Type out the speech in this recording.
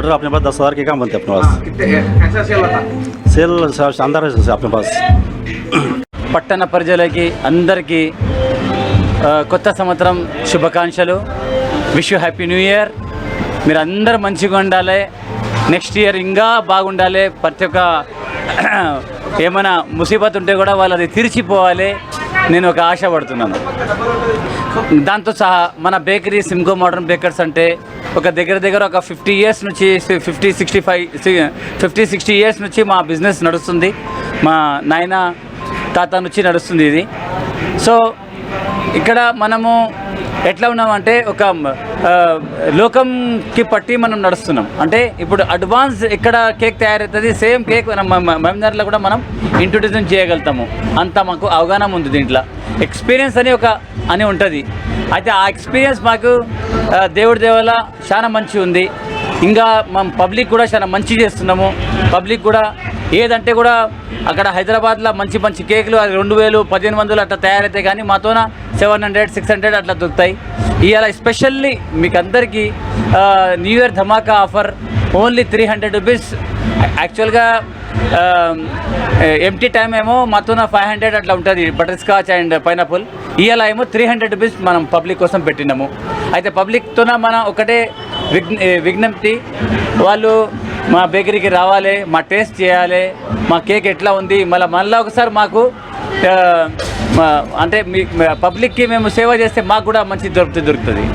Order अपने पास 10,000 के काम बनते हैं अपने पास। कैसा सेल होता? सेल शानदार है अपने पास। పట్టణ ప్రజలకి అందరికీ కొత్త సంవత్సరం శుభాకాంక్షలు. Wish you happy new year. మీరు అందరూ మంచిగా ఉండాలి. నెక్స్ట్ ఇయర్ ఇంకా బాగుండాలి. ప్రతి ఒక్క ఏమైనా ముసీబత్ ఉంటే కూడా వాళ్ళు అది తీర్చిపోవాలి నేను ఒక ఆశపడుతున్నాను. దాంతో సహా మన బేకరీ సిమ్కో మోడర్న్ బేకర్స్ అంటే ఒక దగ్గర ఒక 50 ఇయర్స్ నుంచి 50-60 ఇయర్స్ నుంచి మా బిజినెస్ నడుస్తుంది. మా నాయన తాత నుంచి నడుస్తుంది ఇది. సో ఇక్కడ మనము ఎట్లా ఉన్నామంటే ఒక లోకంకి పట్టి మనం నడుస్తున్నాం. అంటే ఇప్పుడు అడ్వాన్స్ ఇక్కడ కేక్ తయారవుతుంది, సేమ్ కేక్ మహమ్దార్లో కూడా మనం ఇంట్రొడ్యూస్ చేయగలుగుతాము. అంత మాకు అవగాహన ఉంది. దీంట్లో ఎక్స్పీరియన్స్ అని ఉంటుంది. అయితే ఆ ఎక్స్పీరియన్స్ మాకు దేవుడి దేవల చాలా మంచి ఉంది. ఇంకా మనం పబ్లిక్ కూడా చాలా మంచి చేస్తున్నాము. పబ్లిక్ కూడా ఏదంటే కూడా అక్కడ హైదరాబాద్లో మంచి కేకులు 2,000 1,500 అట్లా తయారైతాయి, కానీ మాతోన 700 600 అట్లా దొరుకుతాయి. ఇవాళ స్పెషల్లీ మీకు అందరికీ న్యూ ఇయర్ ధమాకా ఆఫర్ ఓన్లీ 300 రూపీస్. యాక్చువల్గా ఎంటీ టైం ఏమో మాతోన 500 అట్లా ఉంటుంది బటర్ స్కాచ్ అండ్ పైనాపుల్. ఇవాళ ఏమో 300 రూపీస్ మనం పబ్లిక్ కోసం పెట్టినాము. అయితే పబ్లిక్తోన మనం ఒకటే విజ్ఞప్తి, వాళ్ళు మా బేకరీకి రావాలి, మా టేస్ట్ చేయాలి, మా కేక్ ఎట్లా ఉంది, మళ్ళీ ఒకసారి మాకు అంటే మీ పబ్లిక్కి మేము సేవ చేస్తే మాకు కూడా మంచి దొరుకుతుంది.